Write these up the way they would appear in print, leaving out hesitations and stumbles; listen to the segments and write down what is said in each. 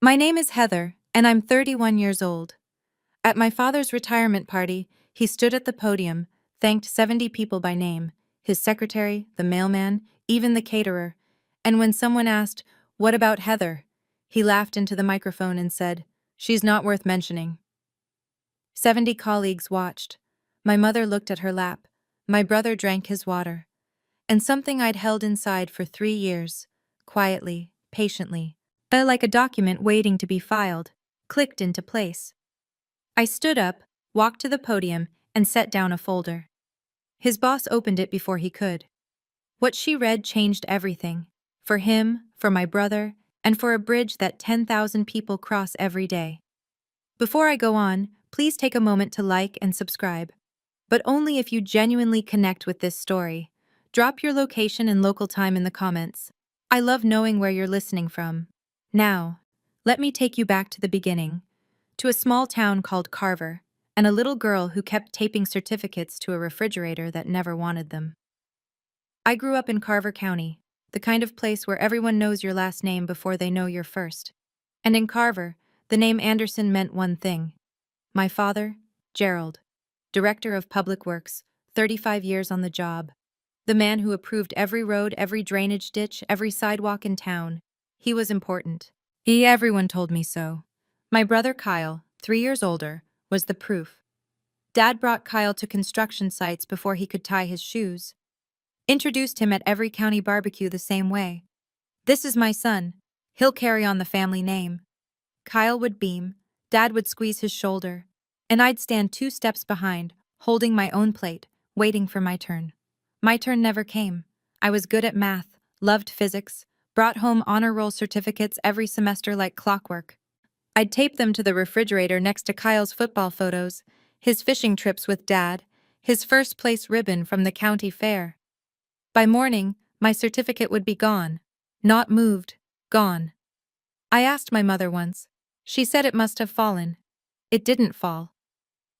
My name is Heather, and I'm 31 years old. At my father's retirement party, he stood at the podium, thanked 70 people by name, his secretary, the mailman, even the caterer, and when someone asked, "What about Heather?" he laughed into the microphone and said, "She's not worth mentioning." 70 colleagues watched. My mother looked at her lap. My brother drank his water. And something I'd held inside for 3 years, quietly, patiently, like a document waiting to be filed, clicked into place. I stood up, walked to the podium, and set down a folder. His boss opened it before he could. What she read changed everything. For him, for my brother, and for a bridge that 10,000 people cross every day. Before I go on, please take a moment to like and subscribe. But only if you genuinely connect with this story. Drop your location and local time in the comments. I love knowing where you're listening from. Now, let me take you back to the beginning, to a small town called Carver, and a little girl who kept taping certificates to a refrigerator that never wanted them. I grew up in Carver County, the kind of place where everyone knows your last name before they know your first. And in Carver, the name Anderson meant one thing. My father, Gerald, Director of Public Works, 35 years on the job. The man who approved every road, every drainage ditch, every sidewalk in town. He was important. Everyone told me so. My brother Kyle, 3 years older, was the proof. Dad brought Kyle to construction sites before he could tie his shoes. Introduced him at every county barbecue the same way. "This is my son. He'll carry on the family name." Kyle would beam, Dad would squeeze his shoulder, and I'd stand 2 steps behind, holding my own plate, waiting for my turn. My turn never came. I was good at math, loved physics, brought home honor roll certificates every semester like clockwork. I'd tape them to the refrigerator next to Kyle's football photos, his fishing trips with Dad, his first place ribbon from the county fair. By morning, my certificate would be gone. Not moved, gone. I asked my mother once. She said it must have fallen. It didn't fall.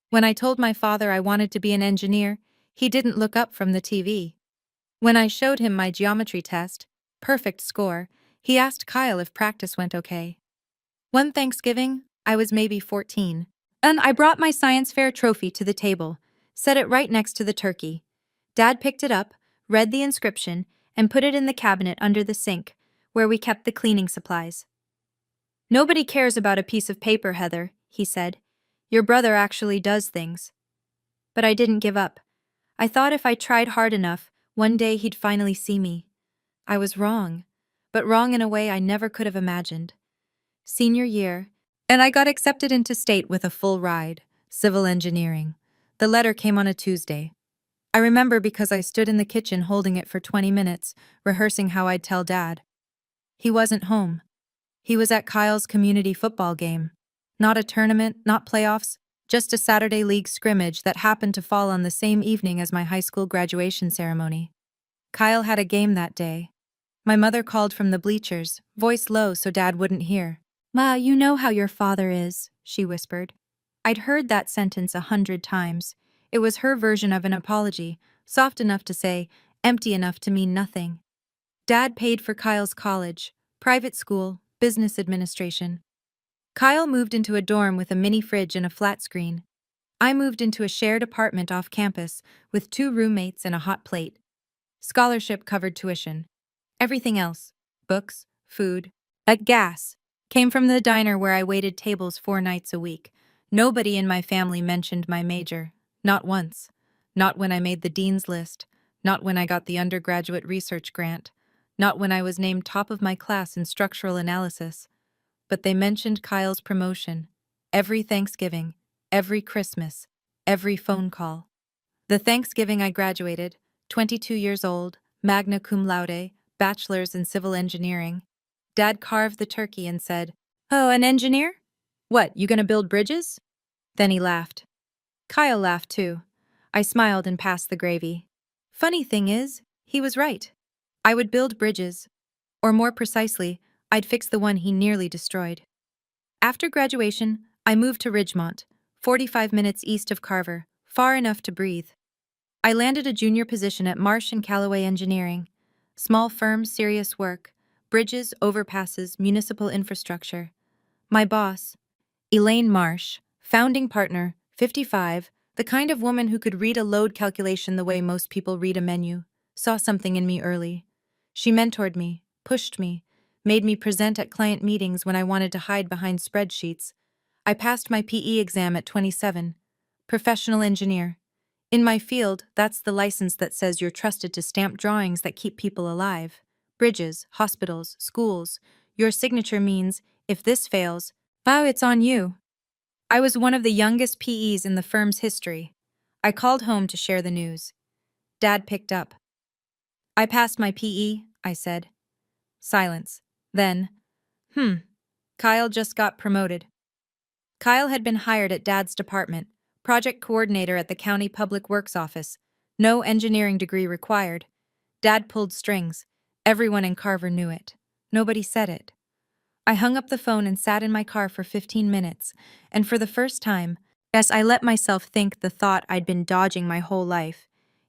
When I told my father I wanted to be an engineer, he didn't look up from the TV. When I showed him my geometry test, perfect score, he asked Kyle if practice went okay. One Thanksgiving, I was maybe 14, and I brought my science fair trophy to the table, set it right next to the turkey. Dad picked it up, read the inscription, and put it in the cabinet under the sink, where we kept the cleaning supplies. "Nobody cares about a piece of paper, Heather," he said. "Your brother actually does things." But I didn't give up. I thought if I tried hard enough, one day he'd finally see me. I was wrong, but wrong in a way I never could have imagined. Senior year, and I got accepted into state with a full ride, civil engineering. The letter came on a Tuesday. I remember because I stood in the kitchen holding it for 20 minutes, rehearsing how I'd tell Dad. He wasn't home. He was at Kyle's community football game. Not a tournament, not playoffs, just a Saturday league scrimmage that happened to fall on the same evening as my high school graduation ceremony. Kyle had a game that day. My mother called from the bleachers, voice low so Dad wouldn't hear. "Ma, you know how your father is," she whispered. I'd heard that sentence 100 times. It was her version of an apology, soft enough to say, empty enough to mean nothing. Dad paid for Kyle's college, private school, business administration. Kyle moved into a dorm with a mini fridge and a flat screen. I moved into a shared apartment off campus with 2 roommates and a hot plate. Scholarship covered tuition. Everything else, books, food, gas, came from the diner where I waited tables 4 nights a week. Nobody in my family mentioned my major. Not once. Not when I made the dean's list. Not when I got the undergraduate research grant. Not when I was named top of my class in structural analysis. But they mentioned Kyle's promotion. Every Thanksgiving, every Christmas, every phone call. The Thanksgiving I graduated, 22 years old, magna cum laude, bachelor's in civil engineering. Dad carved the turkey and said, "Oh, an engineer? What, you gonna build bridges?" Then he laughed. Kyle laughed too. I smiled and passed the gravy. Funny thing is, he was right. I would build bridges. Or more precisely, I'd fix the one he nearly destroyed. After graduation, I moved to Ridgemont, 45 minutes east of Carver, far enough to breathe. I landed a junior position at Marsh & Callaway Engineering. Small firm, serious work. Bridges, overpasses, municipal infrastructure. My boss, Elaine Marsh, founding partner, 55, the kind of woman who could read a load calculation the way most people read a menu, saw something in me early. She mentored me, pushed me, made me present at client meetings when I wanted to hide behind spreadsheets. I passed my PE exam at 27. Professional engineer. In my field, that's the license that says you're trusted to stamp drawings that keep people alive. Bridges, hospitals, schools. Your signature means, if this fails, wow, it's on you. I was one of the youngest PEs in the firm's history. I called home to share the news. Dad picked up. I passed my PE, I said. Silence. Then, Kyle just got promoted. Kyle had been hired at Dad's department, project coordinator at the county public works office. No engineering degree required. Dad pulled strings. Everyone in Carver knew it. Nobody said it. I hung up the phone and sat in my car for 15 minutes, and for the first time, yes, I let myself think the thought I'd been dodging my whole life.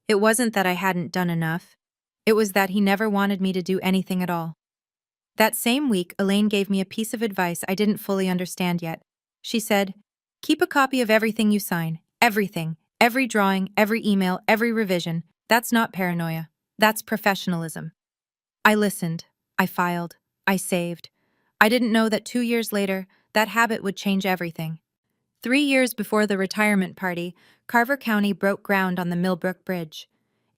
It wasn't that I hadn't done enough. It was that he never wanted me to do anything at all. That same week, Elaine gave me a piece of advice I didn't fully understand yet. She said, "Keep a copy of everything you sign. Everything. Every drawing, every email, every revision. That's not paranoia. That's professionalism." I listened. I filed. I saved. I didn't know that 2 years later, that habit would change everything. 3 years before the retirement party, Carver County broke ground on the Millbrook Bridge.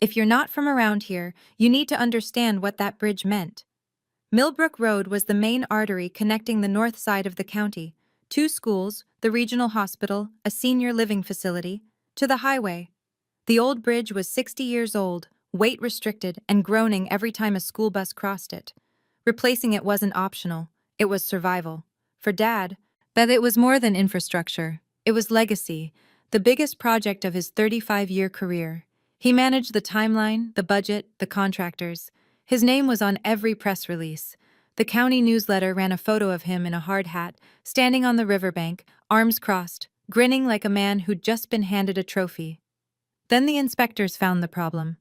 If you're not from around here, you need to understand what that bridge meant. Millbrook Road was the main artery connecting the north side of the county, 2 schools, the regional hospital, a senior living facility, to the highway. The old bridge was 60 years old, weight restricted, and groaning every time a school bus crossed it. Replacing it wasn't optional, it was survival. For Dad, but it was more than infrastructure. It was legacy, the biggest project of his 35-year career. He managed the timeline, the budget, the contractors. His name was on every press release. The county newsletter ran a photo of him in a hard hat, standing on the riverbank, arms crossed, grinning like a man who'd just been handed a trophy. Then the inspectors found the problem.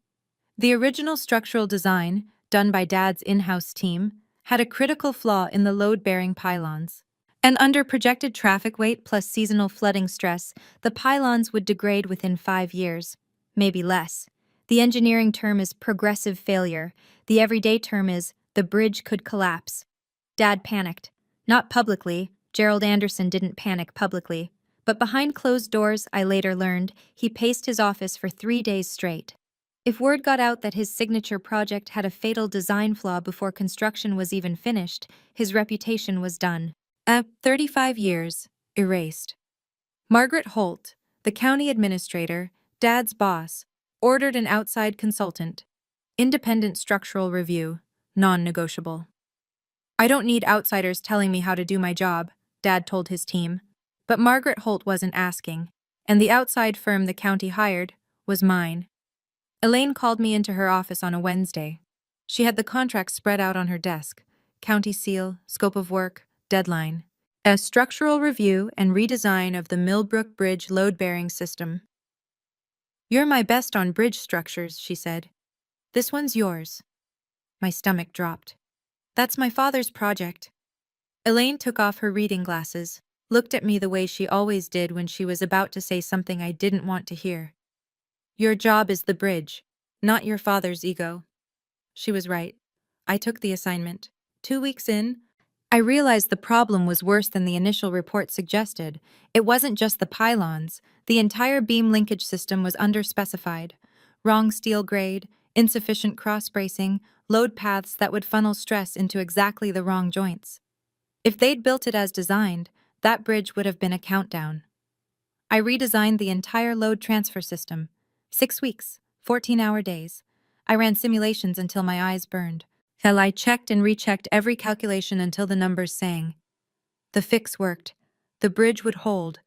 The original structural design, done by Dad's in-house team, had a critical flaw in the load-bearing pylons. And under projected traffic weight plus seasonal flooding stress, the pylons would degrade within 5 years, maybe less. The engineering term is progressive failure. The everyday term is the bridge could collapse. Dad panicked. Not publicly. Gerald Anderson didn't panic publicly. But behind closed doors, I later learned, he paced his office for 3 days straight. If word got out that his signature project had a fatal design flaw before construction was even finished, his reputation was done. 35 years, erased. Margaret Holt, the county administrator, Dad's boss, ordered an outside consultant. Independent structural review, non-negotiable. "I don't need outsiders telling me how to do my job," Dad told his team. But Margaret Holt wasn't asking, and the outside firm the county hired was mine. Elaine called me into her office on a Wednesday. She had the contract spread out on her desk. County seal, scope of work, deadline. A structural review and redesign of the Millbrook Bridge load-bearing system. "You're my best on bridge structures," she said. "This one's yours." My stomach dropped. "That's my father's project." Elaine took off her reading glasses, looked at me the way she always did when she was about to say something I didn't want to hear. "Your job is the bridge, not your father's ego." She was right. I took the assignment. 2 weeks in, I realized the problem was worse than the initial report suggested. It wasn't just the pylons. The entire beam linkage system was underspecified. Wrong steel grade, insufficient cross-bracing, load paths that would funnel stress into exactly the wrong joints. If they'd built it as designed, that bridge would have been a countdown. I redesigned the entire load transfer system. 6 weeks, 14-hour days. I ran simulations until my eyes burned. Hell, I checked and rechecked every calculation until the numbers sang. The fix worked. The bridge would hold.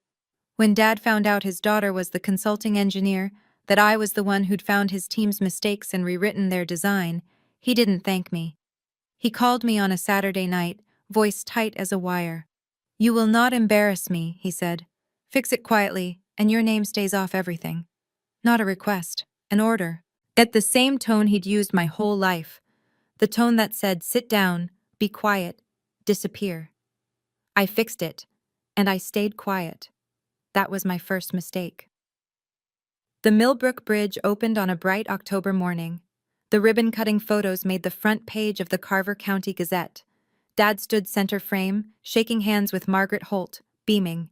When Dad found out his daughter was the consulting engineer, that I was the one who'd found his team's mistakes and rewritten their design, he didn't thank me. He called me on a Saturday night, voice tight as a wire. "You will not embarrass me," he said. "Fix it quietly, and your name stays off everything." Not a request, an order. At the same tone he'd used my whole life. The tone that said, "Sit down, be quiet, disappear." I fixed it, and I stayed quiet. That was my first mistake. The Millbrook Bridge opened on a bright October morning. The ribbon-cutting photos made the front page of the Carver County Gazette. Dad stood center frame, shaking hands with Margaret Holt, beaming.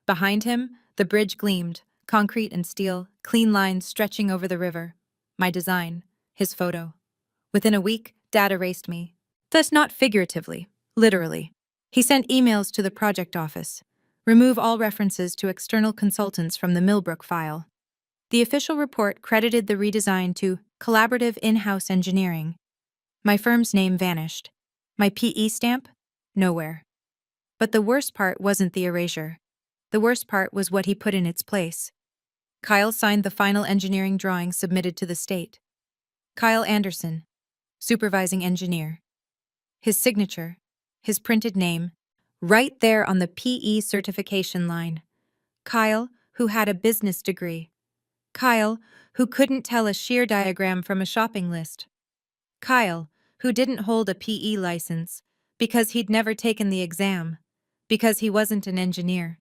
Behind him, the bridge gleamed, concrete and steel, clean lines stretching over the river. My design, his photo. Within a week, Dad erased me. Thus not figuratively, literally. He sent emails to the project office. Remove all references to external consultants from the Millbrook file. The official report credited the redesign to Collaborative In-House Engineering. My firm's name vanished. My PE stamp? Nowhere. But the worst part wasn't the erasure. The worst part was what he put in its place. Kyle signed the final engineering drawing submitted to the state. Kyle Anderson, supervising engineer. His signature, his printed name, right there on the PE certification line. Kyle, who had a business degree. Kyle, who couldn't tell a shear diagram from a shopping list. Kyle, who didn't hold a PE license because he'd never taken the exam, because he wasn't an engineer.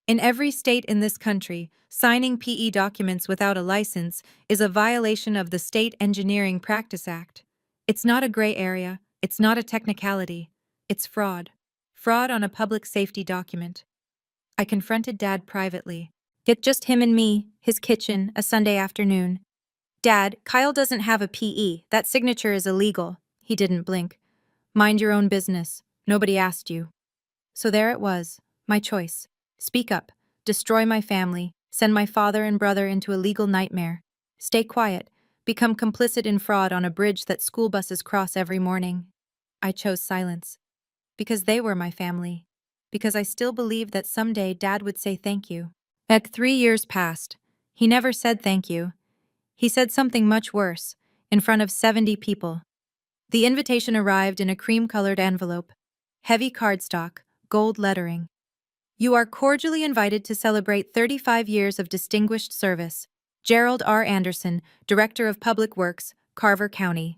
In every state in this country, signing PE documents without a license is a violation of the State Engineering Practice Act. It's not a gray area, it's not a technicality, it's fraud. Fraud on a public safety document. I confronted Dad privately. It's just him and me, his kitchen, a Sunday afternoon. Dad, Kyle doesn't have a PE. That signature is illegal. He didn't blink. Mind your own business. Nobody asked you. So there it was, my choice. Speak up, destroy my family, send my father and brother into a legal nightmare. Stay quiet, become complicit in fraud on a bridge that school buses cross every morning. I chose silence. Because they were my family. Because I still believed that someday Dad would say thank you. 3 years passed. He never said thank you. He said something much worse, in front of 70 people. The invitation arrived in a cream-colored envelope. Heavy cardstock, gold lettering. You are cordially invited to celebrate 35 years of distinguished service. Gerald R. Anderson, Director of Public Works, Carver County.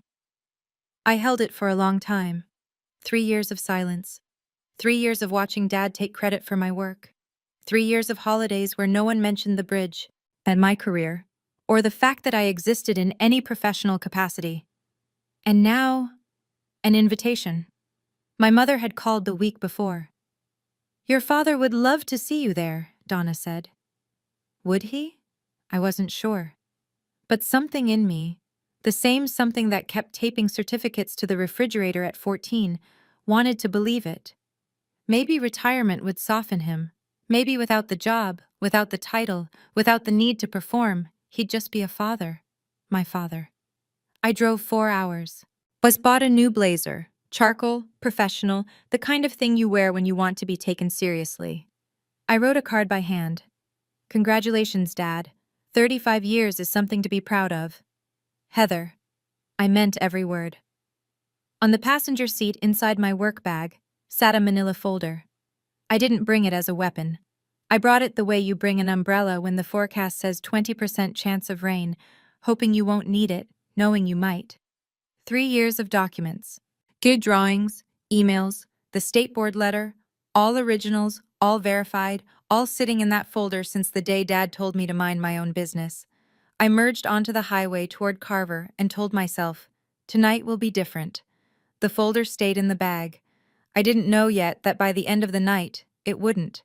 I held it for a long time. 3 years of silence. 3 years of watching Dad take credit for my work. 3 years of holidays where no one mentioned the bridge, and my career, or the fact that I existed in any professional capacity. And now, an invitation. My mother had called the week before. Your father would love to see you there, Donna said. Would he? I wasn't sure. But something in me, the same something that kept taping certificates to the refrigerator at 14, wanted to believe it. Maybe retirement would soften him. Maybe without the job, without the title, without the need to perform, he'd just be a father. My father. I drove 4 hours. Bought a new blazer. Charcoal, professional, the kind of thing you wear when you want to be taken seriously. I wrote a card by hand. Congratulations, Dad. 35 years is something to be proud of. Heather. I meant every word. On the passenger seat inside my work bag sat a manila folder. I didn't bring it as a weapon. I brought it the way you bring an umbrella when the forecast says 20% chance of rain, hoping you won't need it, knowing you might. 3 years of documents. Good drawings, emails, the state board letter, all originals, all verified, all sitting in that folder since the day Dad told me to mind my own business. I merged onto the highway toward Carver and told myself, tonight will be different. The folder stayed in the bag. I didn't know yet that by the end of the night, it wouldn't.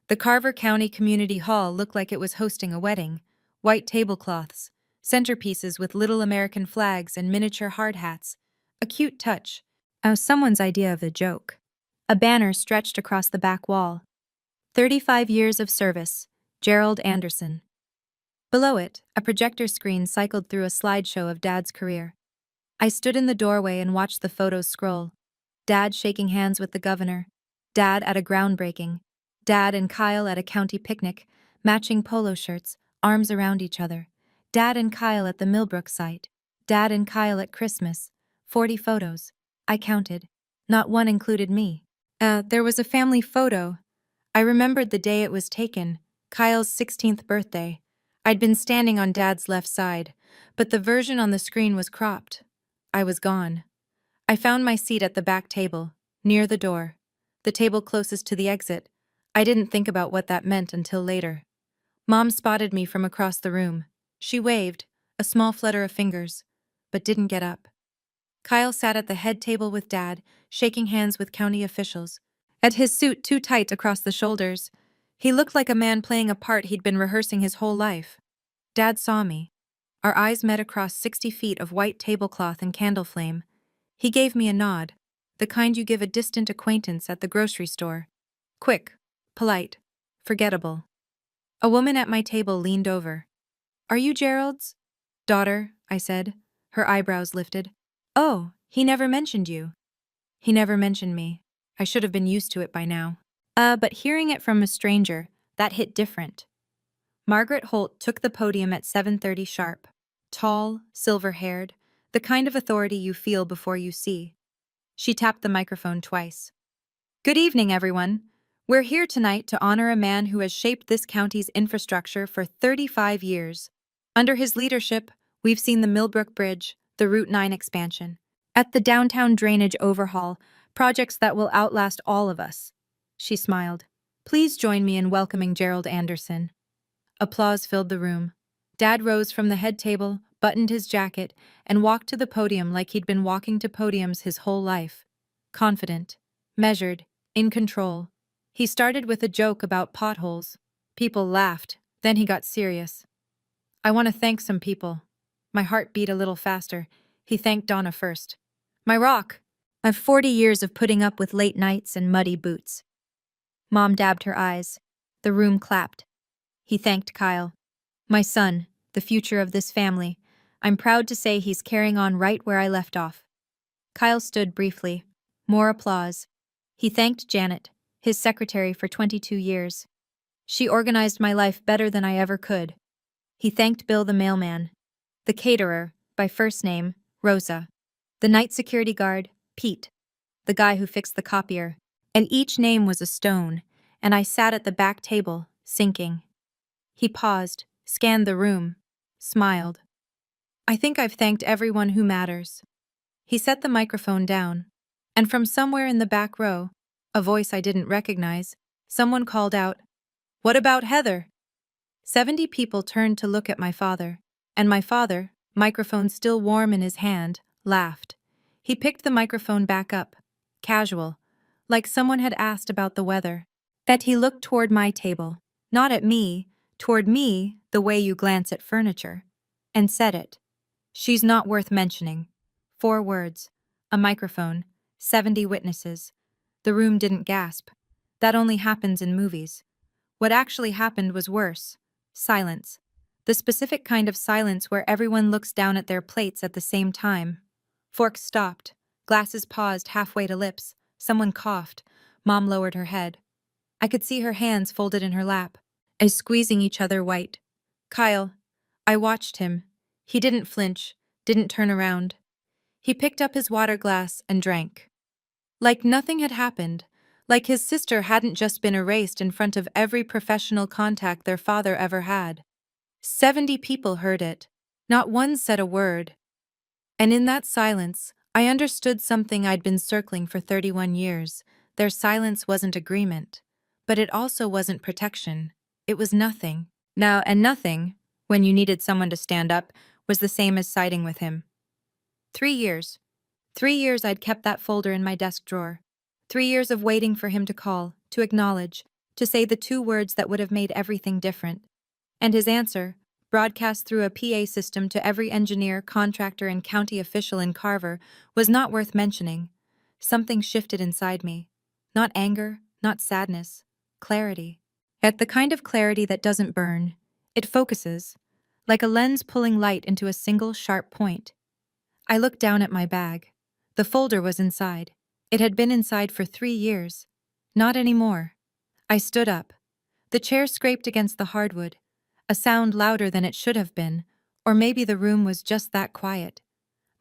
The Carver County Community Hall looked like it was hosting a wedding. White tablecloths, centerpieces with little American flags and miniature hard hats. A cute touch. Someone's idea of a joke. A banner stretched across the back wall. 35 years of service, Gerald Anderson. Below it, a projector screen cycled through a slideshow of Dad's career. I stood in the doorway and watched the photos scroll. Dad shaking hands with the governor. Dad at a groundbreaking. Dad and Kyle at a county picnic, matching polo shirts, arms around each other. Dad and Kyle at the Millbrook site. Dad and Kyle at Christmas. 40 photos. I counted. Not one included me. There was a family photo. I remembered the day it was taken, Kyle's 16th birthday. I'd been standing on Dad's left side, but the version on the screen was cropped. I was gone. I found my seat at the back table, near the door. the table closest to the exit. I didn't think about what that meant until later. Mom spotted me from across the room. She waved, a small flutter of fingers, but didn't get up. Kyle sat at the head table with Dad, shaking hands with county officials. At his suit too tight across the shoulders, he looked like a man playing a part he'd been rehearsing his whole life. Dad saw me. Our eyes met across 60 feet of white tablecloth and candle flame. He gave me a nod, the kind you give a distant acquaintance at the grocery store. Quick, polite, forgettable. A woman at my table leaned over. "Are you Gerald's daughter?" I said, her eyebrows lifted. "Oh, he never mentioned you." He never mentioned me. I should have been used to it by now. But hearing it from a stranger, that hit different. Margaret Holt took the podium at 7:30 sharp. Tall, silver-haired, the kind of authority you feel before you see. She tapped the microphone twice. "Good evening, everyone. We're here tonight to honor a man who has shaped this county's infrastructure for 35 years. Under his leadership, we've seen the Millbrook Bridge, the Route 9 expansion, at the downtown drainage overhaul, projects that will outlast all of us." She smiled. "Please join me in welcoming Gerald Anderson." Applause filled the room. Dad rose from the head table, buttoned his jacket, and walked to the podium like he'd been walking to podiums his whole life. Confident, measured, in control. He started with a joke about potholes. People laughed. Then he got serious. "I want to thank some people." My heart beat a little faster. He thanked Donna first. "My rock. I've 40 years of putting up with late nights and muddy boots." Mom dabbed her eyes. The room clapped. He thanked Kyle. "My son, the future of this family. I'm proud to say he's carrying on right where I left off." Kyle stood briefly. More applause. He thanked Janet, his secretary for 22 years. "She organized my life better than I ever could." He thanked Bill the mailman. The caterer, by first name, Rosa. The night security guard, Pete. The guy who fixed the copier. And each name was a stone, and I sat at the back table, sinking. He paused, scanned the room, smiled. "I think I've thanked everyone who matters." He set the microphone down, and from somewhere in the back row, a voice I didn't recognize, someone called out, "What about Heather?" 70 people turned to look at my father, and my father, microphone still warm in his hand, laughed. He picked the microphone back up, casual, like someone had asked about the weather. That he looked toward my table, not at me, toward me the way you glance at furniture, and said it. "She's not worth mentioning." 4 words, a microphone, 70 witnesses. The room didn't gasp. That only happens in movies. What actually happened was worse. Silence. The specific kind of silence where everyone looks down at their plates at the same time. Forks stopped. Glasses paused halfway to lips. Someone coughed. Mom lowered her head. I could see her hands folded in her lap, as squeezing each other white. Kyle. I watched him. He didn't flinch, didn't turn around. He picked up his water glass and drank. Like nothing had happened, like his sister hadn't just been erased in front of every professional contact their father ever had. 70 people heard it. Not one said a word. And in that silence, I understood something I'd been circling for 31 years. Their silence wasn't agreement. But it also wasn't protection. It was nothing. Now, and nothing, when you needed someone to stand up, was the same as siding with him. 3 years. 3 years I'd kept that folder in my desk drawer. 3 years of waiting for him to call, to acknowledge, to say the 2 words that would have made everything different. And his answer, broadcast through a PA system to every engineer, contractor, and county official in Carver, was not worth mentioning. Something shifted inside me. Not anger, not sadness. Clarity. Yet the kind of clarity that doesn't burn. It focuses, like a lens pulling light into a single sharp point. I looked down at my bag. The folder was inside. It had been inside for 3 years. Not anymore. I stood up. The chair scraped against the hardwood, a sound louder than it should have been, or maybe the room was just that quiet.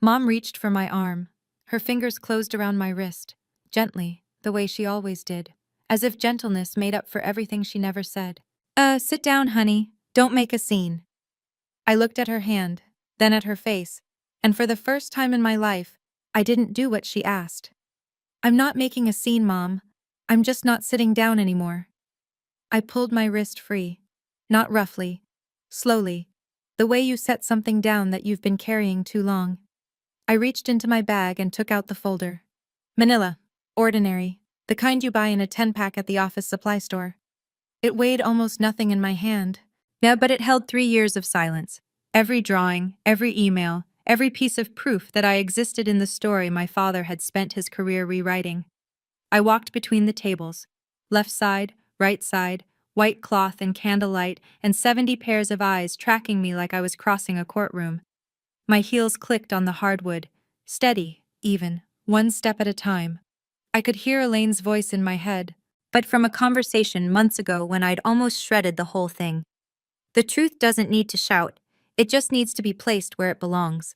Mom reached for my arm. Her fingers closed around my wrist, gently, the way she always did, as if gentleness made up for everything she never said. Sit down, honey. Don't make a scene." I looked at her hand, then at her face, and for the first time in my life, I didn't do what she asked. "I'm not making a scene, Mom. I'm just not sitting down anymore. I pulled my wrist free. Not roughly. Slowly. The way you set something down that you've been carrying too long. I reached into my bag and took out the folder. Manila. Ordinary. The kind you buy in a 10-pack at the office supply store. It weighed almost nothing in my hand. Yeah, but it held 3 years of silence. Every drawing, every email, every piece of proof that I existed in the story my father had spent his career rewriting. I walked between the tables. Left side, right side, white cloth and candlelight, and 70 pairs of eyes tracking me like I was crossing a courtroom. My heels clicked on the hardwood, steady, even, one step at a time. I could hear Elaine's voice in my head, but from a conversation months ago when I'd almost shredded the whole thing. The truth doesn't need to shout, it just needs to be placed where it belongs.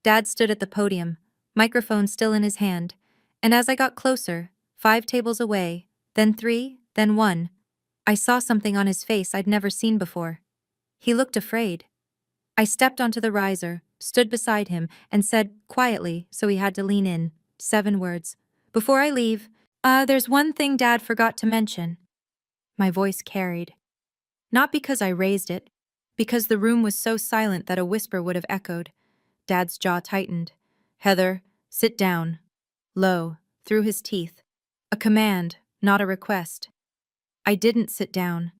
Dad stood at the podium, microphone still in his hand, and as I got closer, 5 tables away, then 3, then 1, I saw something on his face I'd never seen before. He looked afraid. I stepped onto the riser, stood beside him, and said, quietly, so he had to lean in, 7 words. Before I leave, there's one thing Dad forgot to mention. My voice carried. Not because I raised it, because the room was so silent that a whisper would have echoed. Dad's jaw tightened. Heather, sit down. Low, through his teeth. A command, not a request. I didn't sit down.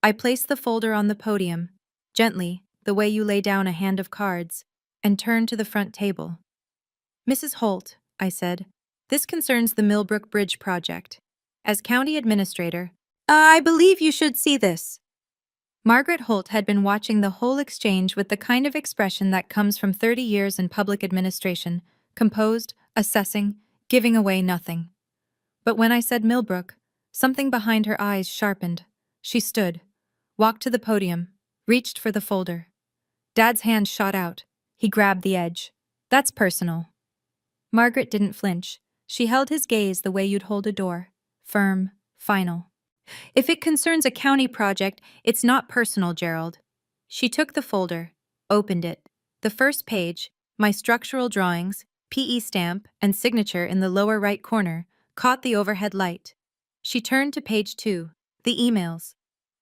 I placed the folder on the podium, gently, the way you lay down a hand of cards, and turned to the front table. Mrs. Holt, I said, this concerns the Millbrook Bridge project. As county administrator, I believe you should see this. Margaret Holt had been watching the whole exchange with the kind of expression that comes from 30 years in public administration, composed, assessing, giving away nothing. But when I said Millbrook, something behind her eyes sharpened. She stood, walked to the podium, reached for the folder. Dad's hand shot out. He grabbed the edge. That's personal. Margaret didn't flinch. She held his gaze the way you'd hold a door. Firm, final. If it concerns a county project, it's not personal, Gerald. She took the folder, opened it. The first page, my structural drawings, PE stamp, and signature in the lower right corner, caught the overhead light. She turned to page 2, the emails.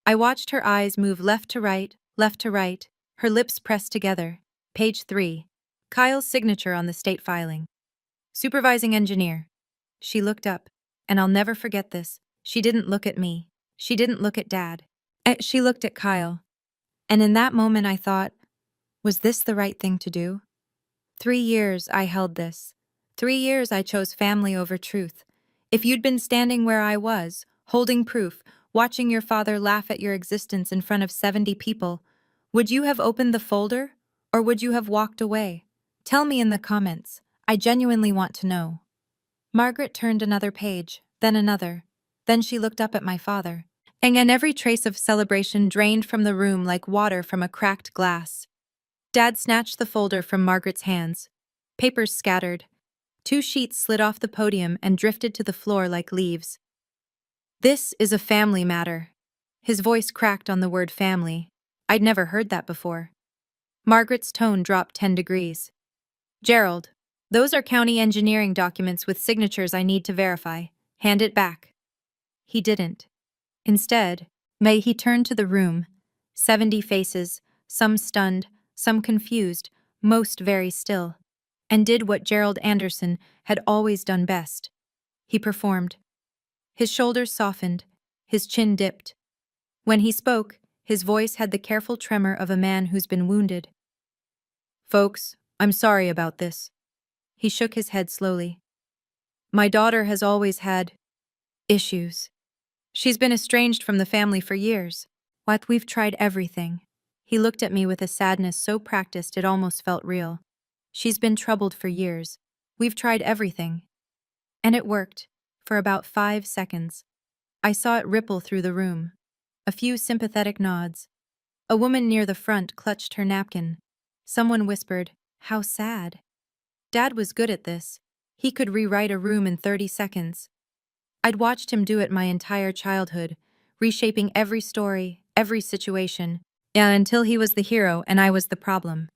I watched her eyes move left to right, her lips pressed together. Page 3, Kyle's signature on the state filing. Supervising engineer. She looked up, and I'll never forget this. She didn't look at me. She didn't look at Dad. She looked at Kyle. And in that moment I thought, was this the right thing to do? 3 years I held this. 3 years I chose family over truth. If you'd been standing where I was, holding proof, watching your father laugh at your existence in front of 70 people, would you have opened the folder, or would you have walked away? Tell me in the comments. I genuinely want to know. Margaret turned another page, then another. Then she looked up at my father. And every trace of celebration drained from the room like water from a cracked glass. Dad snatched the folder from Margaret's hands. Papers scattered. 2 sheets slid off the podium and drifted to the floor like leaves. This is a family matter. His voice cracked on the word family. I'd never heard that before. Margaret's tone dropped 10 degrees. Gerald, those are county engineering documents with signatures I need to verify. Hand it back. He didn't. Instead, he turned to the room. 70 faces, some stunned, some confused, most very still, and did what Gerald Anderson had always done best. He performed. His shoulders softened, his chin dipped. When he spoke, his voice had the careful tremor of a man who's been wounded. Folks, I'm sorry about this. He shook his head slowly. My daughter has always had issues. She's been estranged from the family for years. We've tried everything. He looked at me with a sadness so practiced it almost felt real. She's been troubled for years. We've tried everything. And it worked, for about 5 seconds. I saw it ripple through the room. A few sympathetic nods. A woman near the front clutched her napkin. Someone whispered, "How sad." Dad was good at this. He could rewrite a room in 30 seconds. I'd watched him do it my entire childhood, reshaping every story, every situation, until he was the hero and I was the problem.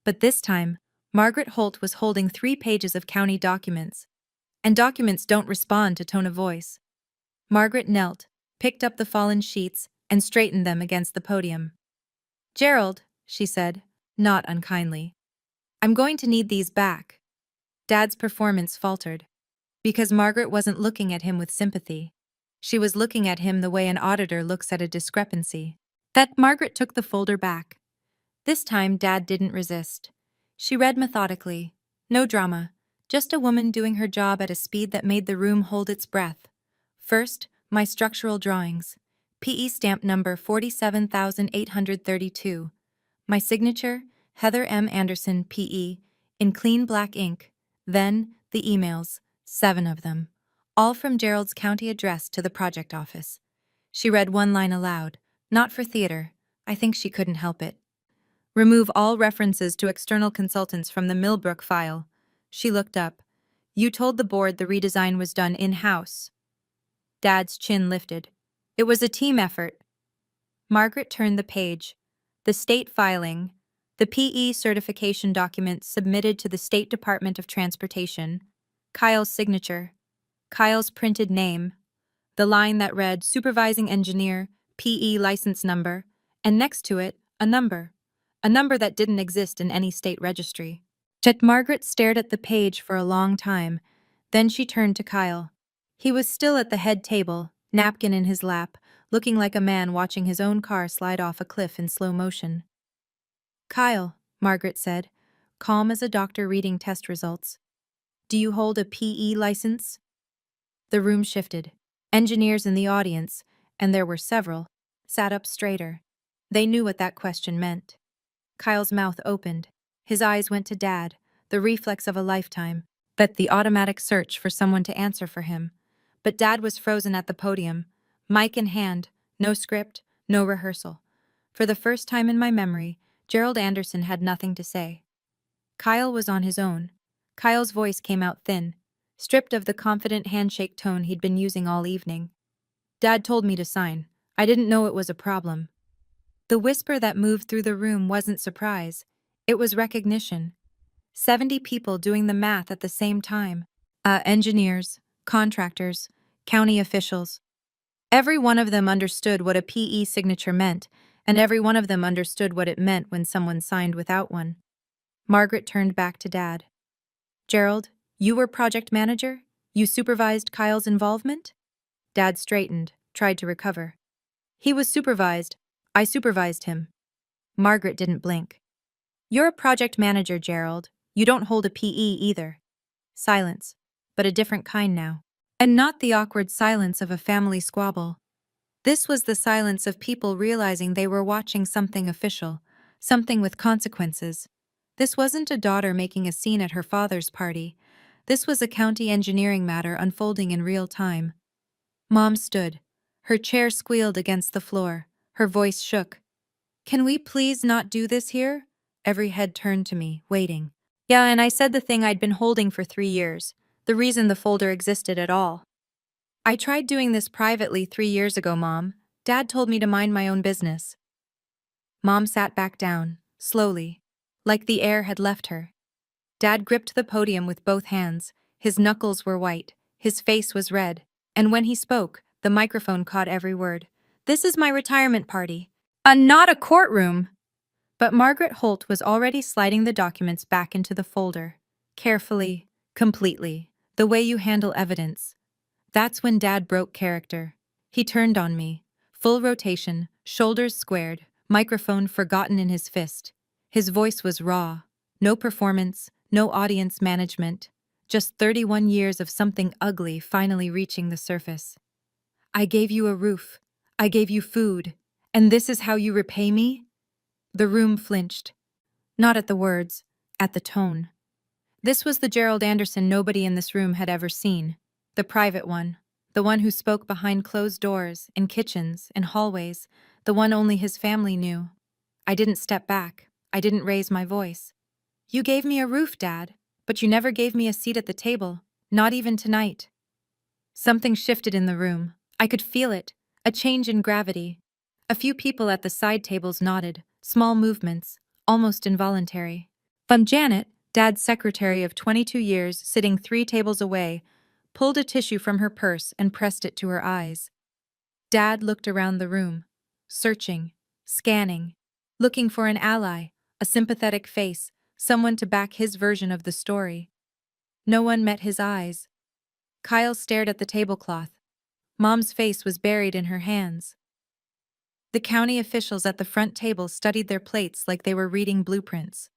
But this time, Margaret Holt was holding 3 pages of county documents. And documents don't respond to tone of voice. Margaret knelt, picked up the fallen sheets, and straightened them against the podium. "Gerald," she said, not unkindly, "I'm going to need these back." Dad's performance faltered. Because Margaret wasn't looking at him with sympathy. She was looking at him the way an auditor looks at a discrepancy. That Margaret took the folder back. This time, Dad didn't resist. She read methodically. No drama. Just a woman doing her job at a speed that made the room hold its breath. First, my structural drawings. PE stamp number 47,832. My signature, Heather M. Anderson, PE, in clean black ink. Then, the emails, 7 of them. All from Gerald's county address to the project office. She read one line aloud. Not for theater. I think she couldn't help it. Remove all references to external consultants from the Millbrook file. She looked up. You told the board the redesign was done in-house. Dad's chin lifted. It was a team effort. Margaret turned the page. The state filing. The PE certification document submitted to the State Department of Transportation. Kyle's signature. Kyle's printed name. The line that read Supervising Engineer, PE license number, and next to it, a number. A number that didn't exist in any state registry. Margaret stared at the page for a long time. Then she turned to Kyle. He was still at the head table, napkin in his lap, looking like a man watching his own car slide off a cliff in slow motion. Kyle, Margaret said, calm as a doctor reading test results. Do you hold a PE license? The room shifted. Engineers in the audience, and there were several, sat up straighter. They knew what that question meant. Kyle's mouth opened. His eyes went to Dad, the reflex of a lifetime, the automatic search for someone to answer for him. But Dad was frozen at the podium, mic in hand, no script, no rehearsal. For the first time in my memory, Gerald Anderson had nothing to say. Kyle was on his own. Kyle's voice came out thin, stripped of the confident handshake tone he'd been using all evening. Dad told me to sign. I didn't know it was a problem. The whisper that moved through the room wasn't surprise. It was recognition. 70 people doing the math at the same time. Engineers, contractors, county officials. Every one of them understood what a PE signature meant, and every one of them understood what it meant when someone signed without one. Margaret turned back to Dad. Gerald, you were project manager? You supervised Kyle's involvement? Dad straightened, tried to recover. He was supervised. I supervised him. Margaret didn't blink. You're a project manager, Gerald. You don't hold a PE either. Silence, but a different kind now. And not the awkward silence of a family squabble. This was the silence of people realizing they were watching something official, something with consequences. This wasn't a daughter making a scene at her father's party. This was a county engineering matter unfolding in real time. Mom stood. Her chair squealed against the floor. Her voice shook. Can we please not do this here? Every head turned to me, waiting. Yeah, and I said the thing I'd been holding for 3 years. The reason the folder existed at all. I tried doing this privately 3 years ago, Mom. Dad told me to mind my own business. Mom sat back down, slowly, like the air had left her. Dad gripped the podium with both hands. His knuckles were white, his face was red, and when he spoke, the microphone caught every word. This is my retirement party. Not a courtroom! But Margaret Holt was already sliding the documents back into the folder. Carefully, completely, the way you handle evidence. That's when Dad broke character. He turned on me. Full rotation, shoulders squared, microphone forgotten in his fist. His voice was raw. No performance, no audience management. Just 31 years of something ugly finally reaching the surface. I gave you a roof. I gave you food. And this is how you repay me? The room flinched. Not at the words, at the tone. This was the Gerald Anderson nobody in this room had ever seen. The private one. The one who spoke behind closed doors, in kitchens, in hallways. The one only his family knew. I didn't step back. I didn't raise my voice. You gave me a roof, Dad, but you never gave me a seat at the table. Not even tonight. Something shifted in the room. I could feel it. A change in gravity. A few people at the side tables nodded. Small movements, almost involuntary. From Janet, Dad's secretary of 22 years, sitting 3 tables away, pulled a tissue from her purse and pressed it to her eyes. Dad looked around the room, searching, scanning, looking for an ally, a sympathetic face, someone to back his version of the story. No one met his eyes. Kyle stared at the tablecloth. Mom's face was buried in her hands. The county officials at the front table studied their plates like they were reading blueprints.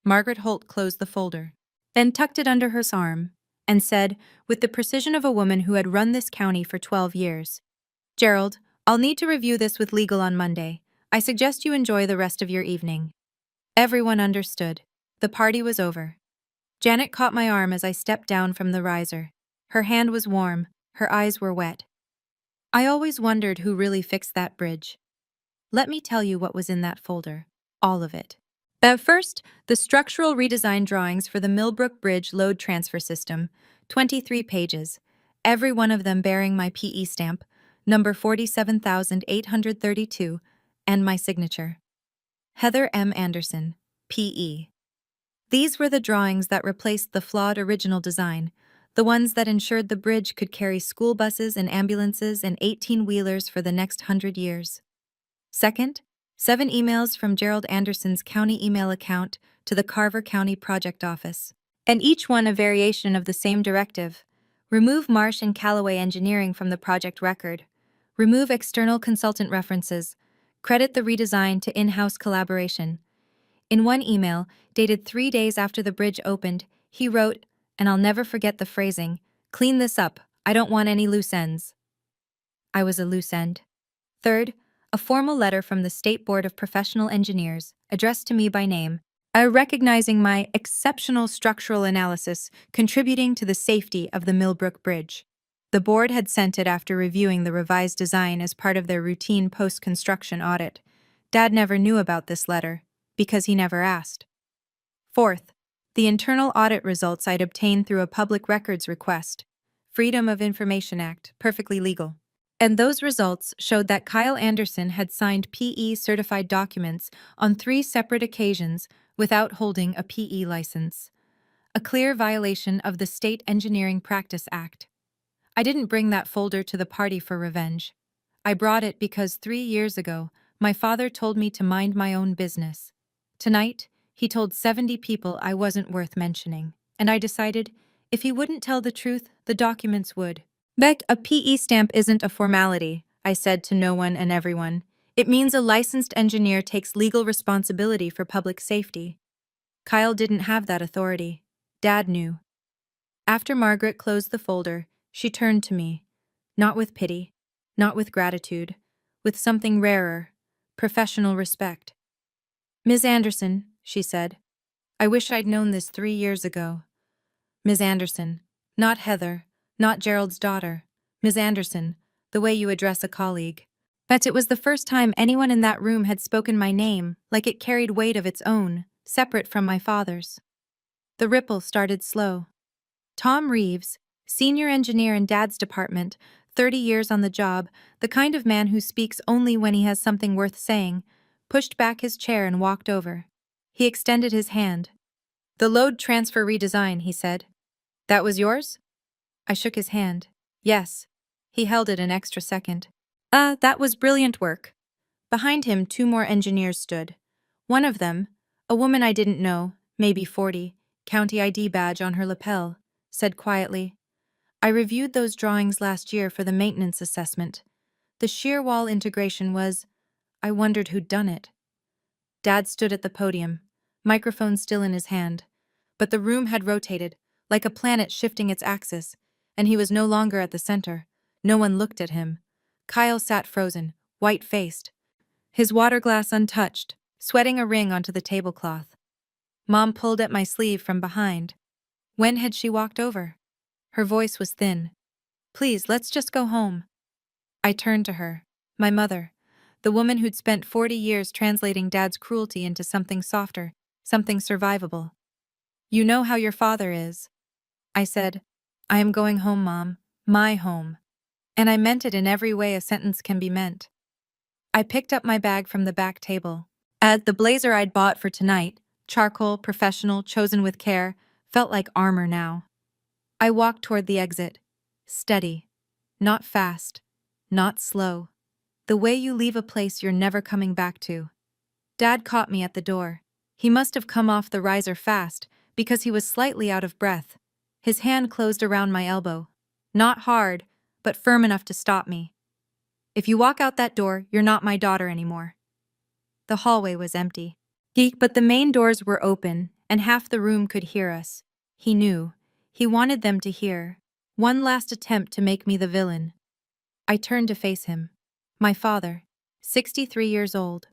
Margaret Holt closed the folder, then tucked it under her arm, and said, with the precision of a woman who had run this county for 12 years, "Gerald, I'll need to review this with legal on Monday. I suggest you enjoy the rest of your evening." Everyone understood. The party was over. Janet caught my arm as I stepped down from the riser. Her hand was warm, her eyes were wet. I always wondered who really fixed that bridge. Let me tell you what was in that folder. All of it. But first, the structural redesign drawings for the Millbrook Bridge load transfer system, 23 pages, every one of them bearing my PE stamp, number 47,832, and my signature. Heather M. Anderson, PE. These were the drawings that replaced the flawed original design, the ones that ensured the bridge could carry school buses and ambulances and 18-wheelers for the next 100 years. Second, 7 emails from Gerald Anderson's county email account to the Carver County Project Office, and each one a variation of the same directive. Remove Marsh and Callaway Engineering from the project record. Remove external consultant references. Credit the redesign to in-house collaboration. In one email, dated 3 days after the bridge opened, he wrote, and I'll never forget the phrasing, "Clean this up, I don't want any loose ends." I was a loose end. Third, a formal letter from the State Board of Professional Engineers, addressed to me by name, recognizing my exceptional structural analysis contributing to the safety of the Millbrook Bridge. The board had sent it after reviewing the revised design as part of their routine post-construction audit. Dad never knew about this letter, because he never asked. Fourth, the internal audit results I'd obtained through a public records request. Freedom of Information Act, perfectly legal. And those results showed that Kyle Anderson had signed PE-certified documents on 3 separate occasions without holding a PE license. A clear violation of the State Engineering Practice Act. I didn't bring that folder to the party for revenge. I brought it because 3 years ago, my father told me to mind my own business. Tonight, he told 70 people I wasn't worth mentioning, and I decided, if he wouldn't tell the truth, the documents would. "Beck, a PE stamp isn't a formality," I said to no one and everyone. "It means a licensed engineer takes legal responsibility for public safety." Kyle didn't have that authority. Dad knew. After Margaret closed the folder, she turned to me. Not with pity, not with gratitude, with something rarer, professional respect. "Ms. Anderson," she said, "I wish I'd known this 3 years ago." Ms. Anderson, not Heather, not Gerald's daughter. Ms. Anderson, the way you address a colleague. But it was the first time anyone in that room had spoken my name like it carried weight of its own, separate from my father's. The ripple started slow. Tom Reeves, senior engineer in Dad's department, 30 years on the job, the kind of man who speaks only when he has something worth saying, pushed back his chair and walked over. He extended his hand. "The load transfer redesign," he said. "That was yours?" I shook his hand. "Yes." He held it an extra second. That was brilliant work." Behind him, 2 more engineers stood. One of them, a woman I didn't know, maybe 40, county ID badge on her lapel, said quietly, "I reviewed those drawings last year for the maintenance assessment. The shear wall integration was, I wondered who'd done it." Dad stood at the podium, microphone still in his hand. But the room had rotated, like a planet shifting its axis, and he was no longer at the center. No one looked at him. Kyle sat frozen, white-faced, his water glass untouched, sweating a ring onto the tablecloth. Mom pulled at my sleeve from behind. When had she walked over? Her voice was thin. "Please, let's just go home." I turned to her. My mother, the woman who'd spent 40 years translating Dad's cruelty into something softer, something survivable. "You know how your father is." I said, "I am going home, Mom. My home." And I meant it in every way a sentence can be meant. I picked up my bag from the back table. The blazer I'd bought for tonight, charcoal, professional, chosen with care, felt like armor now. I walked toward the exit. Steady. Not fast. Not slow. The way you leave a place you're never coming back to. Dad caught me at the door. He must have come off the riser fast, because he was slightly out of breath. His hand closed around my elbow. Not hard, but firm enough to stop me. If you walk out that door, you're not my daughter anymore. The hallway was empty. But the main doors were open, and half the room could hear us. He knew. He wanted them to hear. One last attempt to make me the villain. I turned to face him. My father, 63 years old,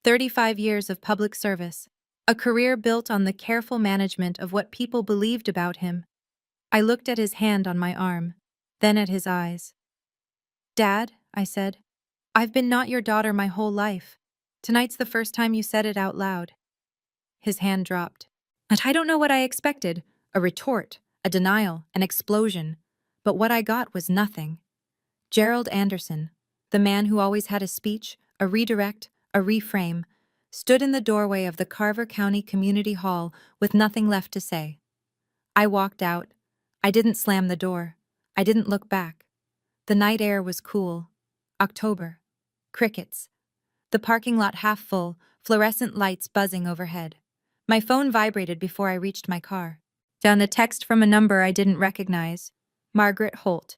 35 years of public service, a career built on the careful management of what people believed about him. I looked at his hand on my arm, then at his eyes. Dad, I said, I've been not your daughter my whole life. Tonight's the first time you said it out loud. His hand dropped. And I don't know what I expected, a retort, a denial, an explosion. But what I got was nothing. Gerald Anderson, the man who always had a speech, a redirect, a reframe, stood in the doorway of the Carver County Community Hall with nothing left to say. I walked out. I didn't slam the door. I didn't look back. The night air was cool. October. Crickets. The parking lot half full, fluorescent lights buzzing overhead. My phone vibrated before I reached my car. Found a text from a number I didn't recognize. Margaret Holt.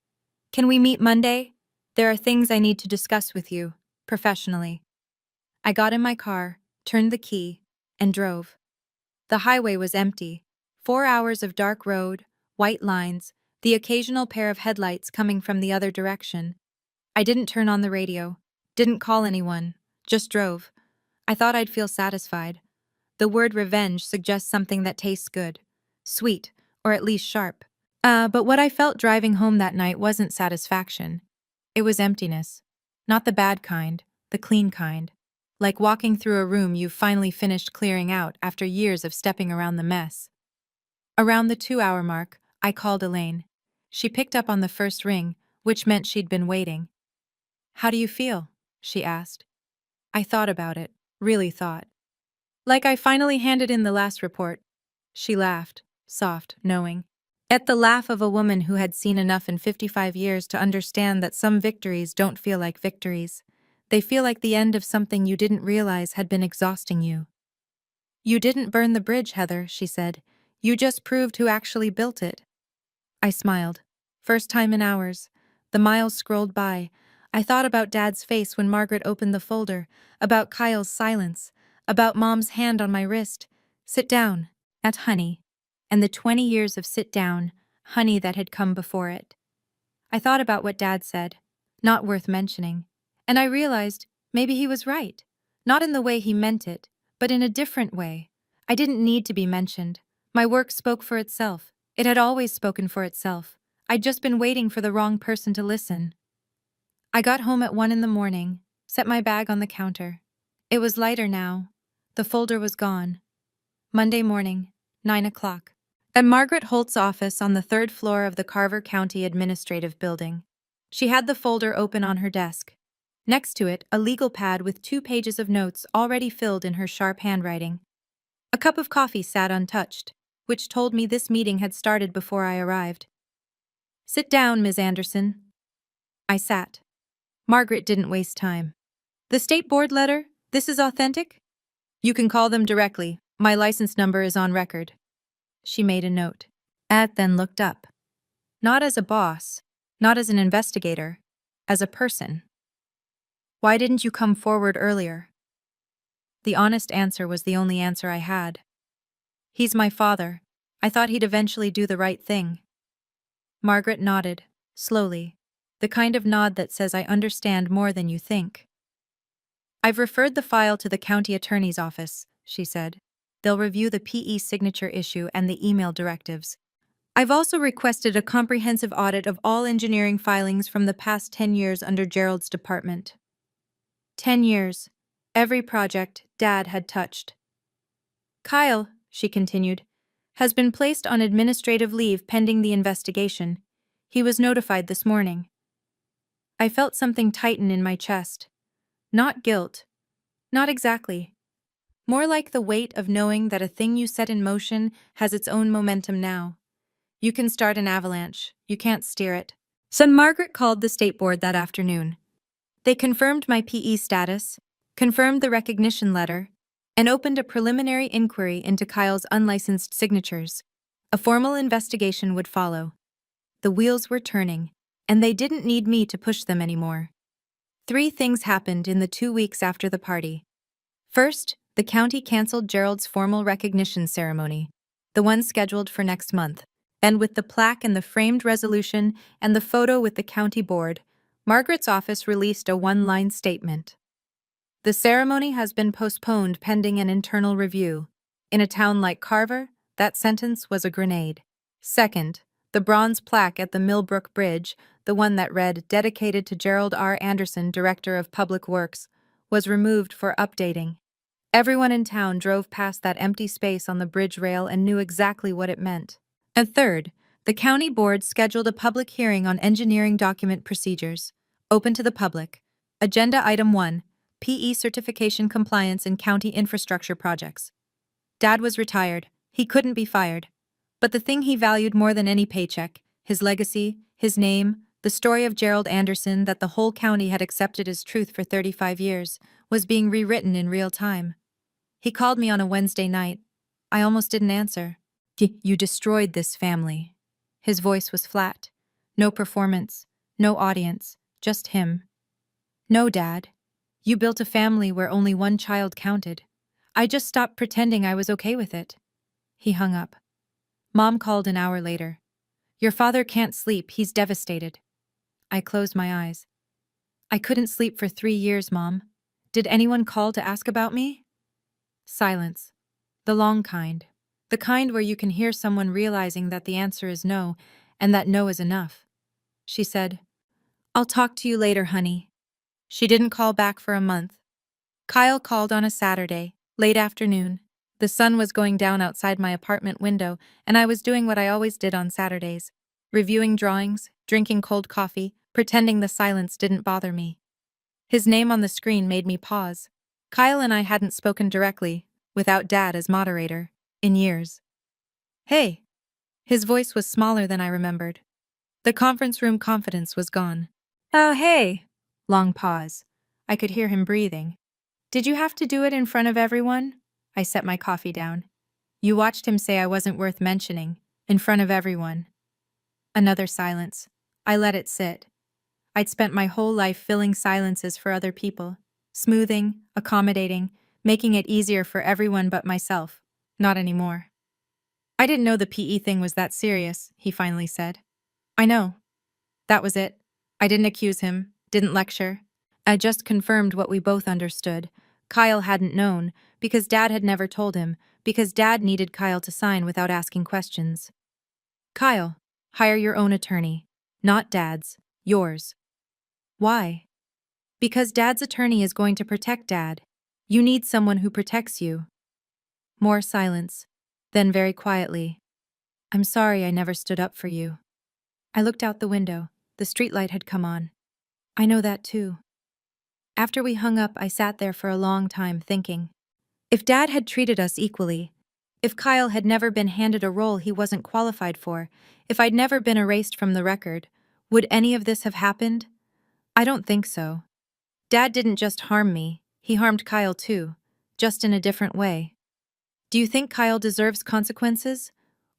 Can we meet Monday? There are things I need to discuss with you, professionally. I got in my car, turned the key, and drove. The highway was empty. 4 hours of dark road, white lines, the occasional pair of headlights coming from the other direction. I didn't turn on the radio, didn't call anyone, just drove. I thought I'd feel satisfied. The word revenge suggests something that tastes good, sweet, or at least sharp. But what I felt driving home that night wasn't satisfaction. It was emptiness. Not the bad kind, the clean kind. Like walking through a room you've finally finished clearing out after years of stepping around the mess. Around the 2-hour mark, I called Elaine. She picked up on the first ring, which meant she'd been waiting. How do you feel? She asked. I thought about it, really thought. Like I finally handed in the last report. She laughed, soft, knowing. At the laugh of a woman who had seen enough in 55 years to understand that some victories don't feel like victories. They feel like the end of something you didn't realize had been exhausting you. You didn't burn the bridge, Heather, she said. You just proved who actually built it. I smiled. First time in hours. The miles scrolled by. I thought about Dad's face when Margaret opened the folder, about Kyle's silence, about Mom's hand on my wrist. Sit down. At honey. And the 20 years of sit down, honey that had come before it. I thought about what Dad said. Not worth mentioning. And I realized maybe he was right. Not in the way he meant it, but in a different way. I didn't need to be mentioned. My work spoke for itself. It had always spoken for itself. I'd just been waiting for the wrong person to listen. I got home at 1 a.m, set my bag on the counter. It was lighter now. The folder was gone. Monday morning, 9 o'clock. At Margaret Holt's office on the 3rd floor of the Carver County Administrative Building. She had the folder open on her desk. Next to it, a legal pad with 2 pages of notes already filled in her sharp handwriting. A cup of coffee sat untouched, which told me this meeting had started before I arrived. Sit down, Ms. Anderson. I sat. Margaret didn't waste time. The state board letter? This is authentic? You can call them directly. My license number is on record. She made a note. Ed then looked up. Not as a boss, not as an investigator, as a person. Why didn't you come forward earlier? The honest answer was the only answer I had. He's my father. I thought he'd eventually do the right thing. Margaret nodded, slowly, the kind of nod that says I understand more than you think. I've referred the file to the county attorney's office, she said. They'll review the PE signature issue and the email directives. I've also requested a comprehensive audit of all engineering filings from the past 10 years under Gerald's department. 10 years. Every project Dad had touched. Kyle, she continued, has been placed on administrative leave pending the investigation. He was notified this morning. I felt something tighten in my chest. Not guilt. Not exactly. More like the weight of knowing that a thing you set in motion has its own momentum now. You can start an avalanche. You can't steer it. So Margaret called the state board that afternoon. They confirmed my PE status, confirmed the recognition letter, and opened a preliminary inquiry into Kyle's unlicensed signatures. A formal investigation would follow. The wheels were turning, and they didn't need me to push them anymore. 3 things happened in the 2 weeks after the party. First, the county canceled Gerald's formal recognition ceremony, the one scheduled for next month. And with the plaque and the framed resolution and the photo with the county board, Margaret's office released a one-line statement. The ceremony has been postponed pending an internal review. In a town like Carver, that sentence was a grenade. Second, the bronze plaque at the Millbrook Bridge, the one that read, "Dedicated to Gerald R. Anderson, Director of Public Works," was removed for updating. Everyone in town drove past that empty space on the bridge rail and knew exactly what it meant. And third, the county board scheduled a public hearing on engineering document procedures, open to the public. Agenda Item 1, PE certification compliance in county infrastructure projects. Dad was retired. He couldn't be fired. But the thing he valued more than any paycheck, his legacy, his name, the story of Gerald Anderson that the whole county had accepted as truth for 35 years, was being rewritten in real time. He called me on a Wednesday night. I almost didn't answer. You destroyed this family." His voice was flat. No performance, no audience, just him. "No, Dad. You built a family where only one child counted. I just stopped pretending I was okay with it." He hung up. Mom called an hour later. "Your father can't sleep, he's devastated." I closed my eyes. "I couldn't sleep for 3 years, Mom. Did anyone call to ask about me?" Silence. The long kind. The kind where you can hear someone realizing that the answer is no, and that no is enough. She said, "I'll talk to you later, honey." She didn't call back for a month. Kyle called on a Saturday, late afternoon. The sun was going down outside my apartment window, and I was doing what I always did on Saturdays, reviewing drawings, drinking cold coffee, pretending the silence didn't bother me. His name on the screen made me pause. Kyle and I hadn't spoken directly, without Dad as moderator, in years. "Hey." His voice was smaller than I remembered. The conference room confidence was gone. "Oh, hey." Long pause. I could hear him breathing. "Did you have to do it in front of everyone?" I set my coffee down. "You watched him say I wasn't worth mentioning, in front of everyone." Another silence. I let it sit. I'd spent my whole life filling silences for other people, smoothing, accommodating, making it easier for everyone but myself. Not anymore. "I didn't know the PE thing was that serious," he finally said. "I know." That was it. I didn't accuse him, didn't lecture. I just confirmed what we both understood. Kyle hadn't known, because Dad had never told him, because Dad needed Kyle to sign without asking questions. "Kyle, hire your own attorney. Not Dad's, yours." "Why?" "Because Dad's attorney is going to protect Dad. You need someone who protects you." More silence. Then very quietly, "I'm sorry I never stood up for you." I looked out the window. The streetlight had come on. "I know that too." After we hung up, I sat there for a long time thinking. If Dad had treated us equally, if Kyle had never been handed a role he wasn't qualified for, if I'd never been erased from the record, would any of this have happened? I don't think so. Dad didn't just harm me, he harmed Kyle too, just in a different way. Do you think Kyle deserves consequences?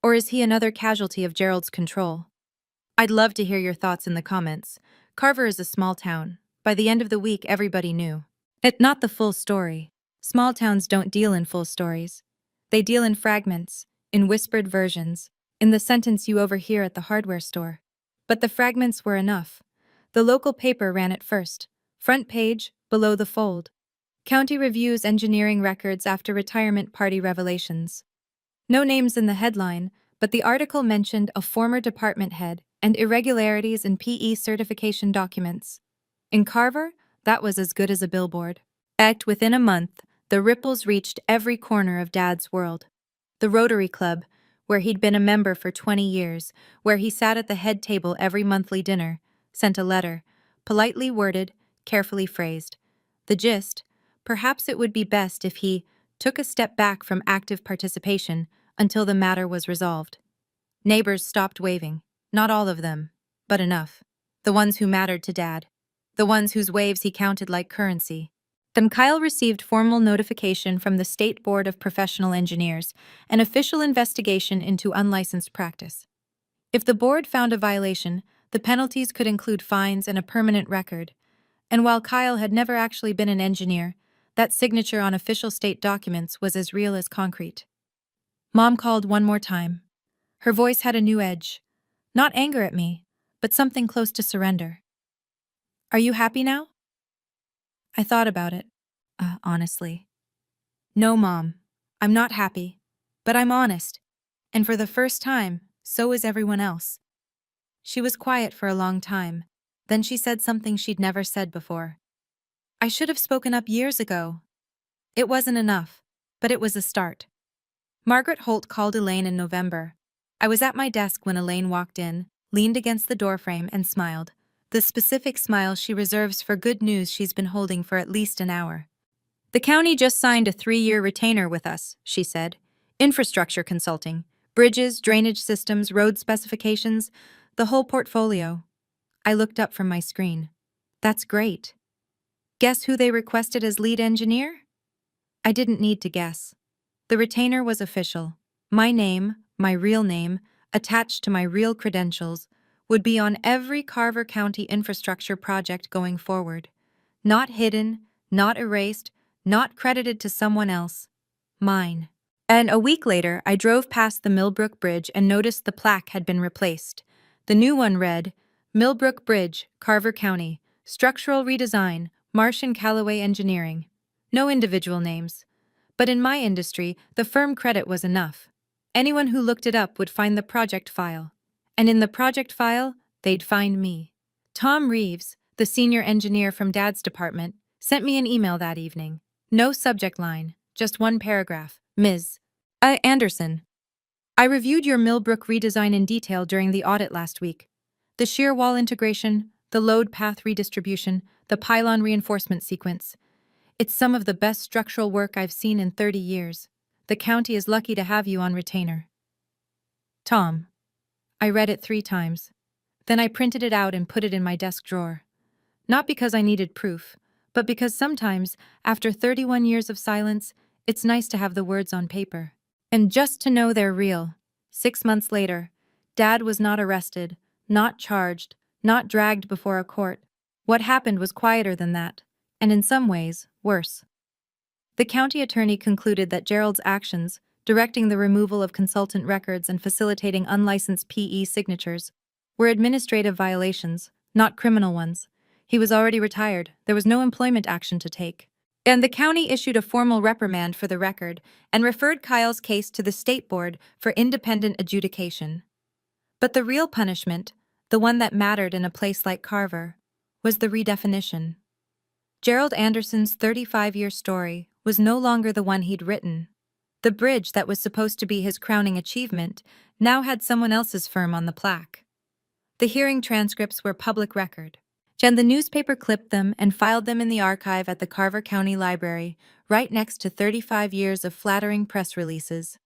Or is he another casualty of Gerald's control? I'd love to hear your thoughts in the comments. Carver is a small town. By the end of the week, everybody knew. Not the full story. Small towns don't deal in full stories. They deal in fragments, in whispered versions, in the sentence you overhear at the hardware store. But the fragments were enough. The local paper ran it first. Front page, below the fold. County reviews engineering records after retirement party revelations. No names in the headline, but the article mentioned a former department head and irregularities in PE certification documents. In Carver, that was as good as a billboard. Within a month, the ripples reached every corner of Dad's world. The Rotary Club, where he'd been a member for 20 years, where he sat at the head table every monthly dinner, sent a letter, politely worded, carefully phrased. The gist: perhaps it would be best if he took a step back from active participation until the matter was resolved. Neighbors stopped waving. Not all of them, but enough. the ones who mattered to Dad, the ones whose waves he counted like currency. Then Kyle received formal notification from the State Board of Professional Engineers, an official investigation into unlicensed practice. If the board found a violation, the penalties could include fines and a permanent record. And while Kyle had never actually been an engineer, that signature on official state documents was as real as concrete. Mom called one more time. Her voice had a new edge. Not anger at me, but something close to surrender. Are you happy now? I thought about it, honestly. No, Mom, I'm not happy, but I'm honest. And for the first time, so is everyone else. She was quiet for a long time. Then she said something she'd never said before. I should have spoken up years ago. It wasn't enough, but it was a start. Margaret Holt called Elaine in November. I was at my desk when Elaine walked in, leaned against the doorframe, and smiled. The specific smile she reserves for good news she's been holding for at least an hour. The county just signed a 3-year retainer with us, she said. Infrastructure consulting. Bridges, drainage systems, road specifications, the whole portfolio. I looked up from my screen. That's great. Guess who they requested as lead engineer? I didn't need to guess. The retainer was official. My name, my real name, attached to my real credentials, would be on every Carver County infrastructure project going forward. Not hidden, not erased, not credited to someone else. Mine. And a week later, I drove past the Millbrook Bridge and noticed the plaque had been replaced. The new one read, Millbrook Bridge, Carver County, Structural Redesign, Marsh & Callaway Engineering. No individual names. But in my industry, the firm credit was enough. Anyone who looked it up would find the project file. And in the project file, they'd find me. Tom Reeves, the senior engineer from Dad's department, sent me an email that evening. No subject line, just one paragraph. Ms. Anderson. I reviewed your Millbrook redesign in detail during the audit last week. The shear wall integration, the load path redistribution, the pylon reinforcement sequence. It's some of the best structural work I've seen in 30 years. The county is lucky to have you on retainer. Tom. I read it 3 times. Then I printed it out and put it in my desk drawer. Not because I needed proof, but because sometimes, after 31 years of silence, it's nice to have the words on paper. And just to know they're real. 6 months later, Dad was not arrested, not charged, not dragged before a court. What happened was quieter than that, and in some ways, worse. The county attorney concluded that Gerald's actions, directing the removal of consultant records and facilitating unlicensed PE signatures, were administrative violations, not criminal ones. He was already retired. There was no employment action to take. And the county issued a formal reprimand for the record and referred Kyle's case to the state board for independent adjudication. But the real punishment, the one that mattered in a place like Carver, was the redefinition. Gerald Anderson's 35-year story was no longer the one he'd written. The bridge that was supposed to be his crowning achievement now had someone else's firm on the plaque. The hearing transcripts were public record. And the newspaper clipped them and filed them in the archive at the Carver County Library, right next to 35 years of flattering press releases.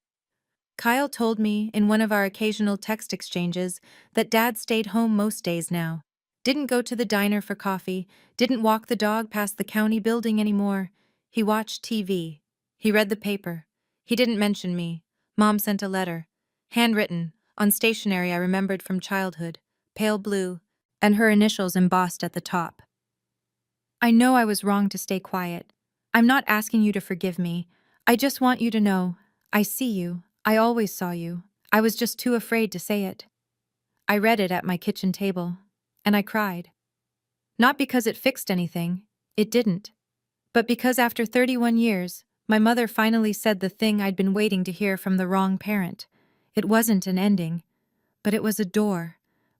Kyle told me, in one of our occasional text exchanges, that Dad stayed home most days now. Didn't go to the diner for coffee, didn't walk the dog past the county building anymore. He watched TV. He read the paper. He didn't mention me. Mom sent a letter. Handwritten, on stationery I remembered from childhood, pale blue, and her initials embossed at the top. I know I was wrong to stay quiet. I'm not asking you to forgive me. I just want you to know, I see you. I always saw you. I was just too afraid to say it. I read it at my kitchen table, and I cried. Not because it fixed anything, it didn't, but because after 31 years, my mother finally said the thing I'd been waiting to hear from the wrong parent. It wasn't an ending, but it was a door,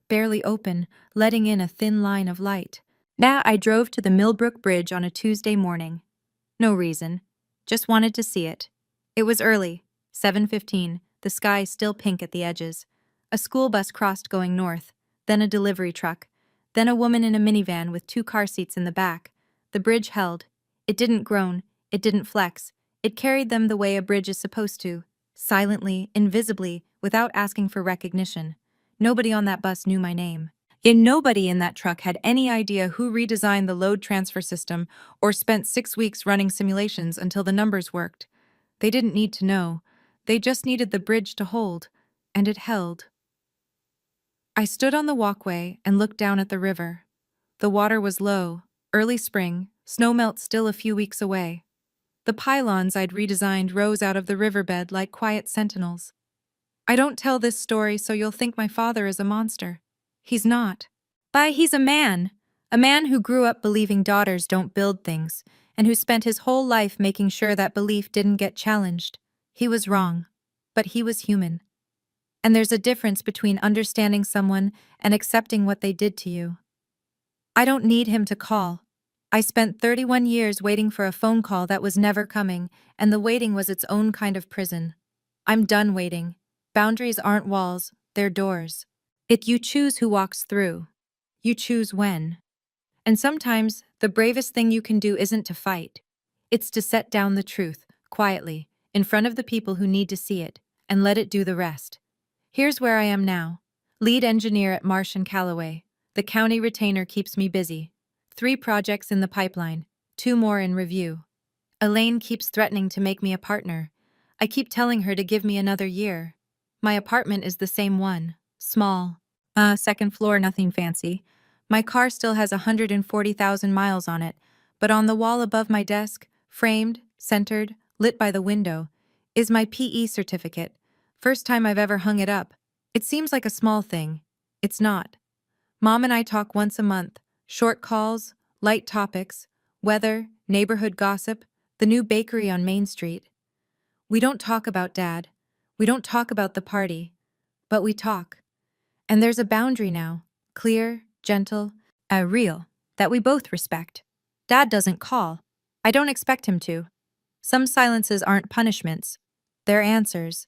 barely open, letting in a thin line of light. Now I drove to the Millbrook Bridge on a Tuesday morning. No reason, just wanted to see it. It was early, 7:15, the sky still pink at the edges. A school bus crossed going north, then a delivery truck, then a woman in a minivan with 2 car seats in the back. The bridge held. It didn't groan, it didn't flex. It carried them the way a bridge is supposed to, silently, invisibly, without asking for recognition. Nobody on that bus knew my name. Yet nobody in that truck had any idea who redesigned the load transfer system or spent 6 weeks running simulations until the numbers worked. They didn't need to know. They just needed the bridge to hold, and it held. I stood on the walkway and looked down at the river. The water was low, early spring, snowmelt still a few weeks away. The pylons I'd redesigned rose out of the riverbed like quiet sentinels. I don't tell this story so you'll think my father is a monster. He's not. He's a man. A man who grew up believing daughters don't build things, and who spent his whole life making sure that belief didn't get challenged. He was wrong, but he was human. And there's a difference between understanding someone and accepting what they did to you. I don't need him to call. I spent 31 years waiting for a phone call that was never coming, and the waiting was its own kind of prison. I'm done waiting. Boundaries aren't walls, they're doors. You choose who walks through. You choose when. And sometimes, the bravest thing you can do isn't to fight. It's to set down the truth, quietly, in front of the people who need to see it, and let it do the rest. Here's where I am now. Lead engineer at Marsh & Callaway. The county retainer keeps me busy. 3 projects in the pipeline, 2 more in review. Elaine keeps threatening to make me a partner. I keep telling her to give me another year. My apartment is the same one. Small. Second floor, nothing fancy. My car still has 140,000 miles on it, but on the wall above my desk, framed, centered, lit by the window, is my PE certificate. First time I've ever hung it up. It seems like a small thing. It's not. Mom and I talk once a month. Short calls, light topics, weather, neighborhood gossip, the new bakery on Main Street. We don't talk about Dad. We don't talk about the party. But we talk. And there's a boundary now, clear, gentle, real, that we both respect. Dad doesn't call. I don't expect him to. Some silences aren't punishments. They're answers.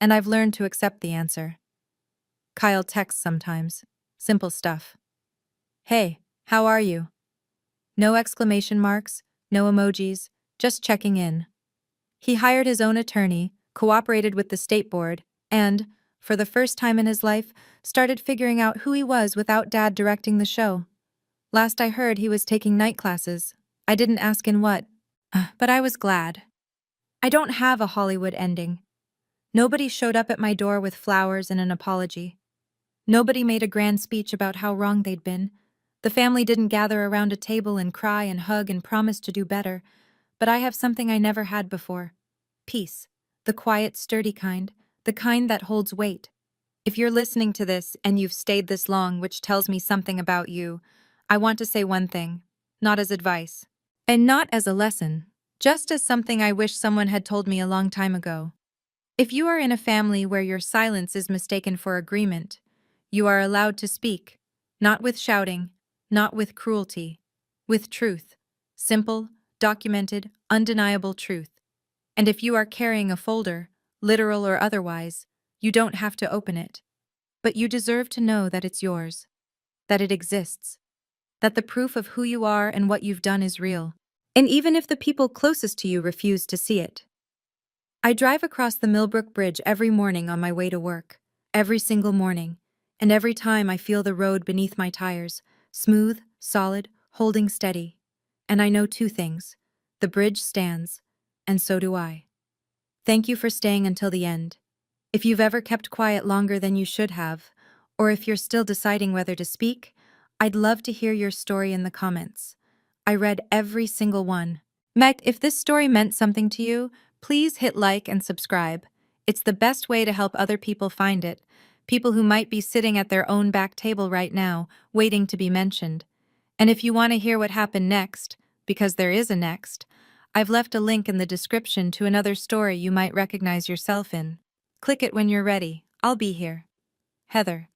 And I've learned to accept the answer. Kyle texts sometimes. Simple stuff. Hey, how are you? No exclamation marks, no emojis, just checking in. He hired his own attorney, cooperated with the state board, and, for the first time in his life, started figuring out who he was without Dad directing the show. Last I heard, he was taking night classes. I didn't ask in what, but I was glad. I don't have a Hollywood ending. Nobody showed up at my door with flowers and an apology. Nobody made a grand speech about how wrong they'd been. The family didn't gather around a table and cry and hug and promise to do better, but I have something I never had before. Peace. The quiet, sturdy kind. The kind that holds weight. If you're listening to this and you've stayed this long, which tells me something about you, I want to say one thing, not as advice. And not as a lesson, just as something I wish someone had told me a long time ago. If you are in a family where your silence is mistaken for agreement, you are allowed to speak, not with shouting, not with cruelty, with truth. Simple, documented, undeniable truth. And if you are carrying a folder, literal or otherwise, you don't have to open it. But you deserve to know that it's yours, that it exists, that the proof of who you are and what you've done is real. And even if the people closest to you refuse to see it. I drive across the Millbrook Bridge every morning on my way to work, every single morning, and every time I feel the road beneath my tires, smooth, solid, holding steady. And I know 2 things. The bridge stands, and so do I. Thank you for staying until the end. If you've ever kept quiet longer than you should have, or if you're still deciding whether to speak, I'd love to hear your story in the comments. I read every single one. If this story meant something to you, please hit like and subscribe. It's the best way to help other people find it, people who might be sitting at their own back table right now, waiting to be mentioned. And if you want to hear what happened next, because there is a next, I've left a link in the description to another story you might recognize yourself in. Click it when you're ready. I'll be here. Heather.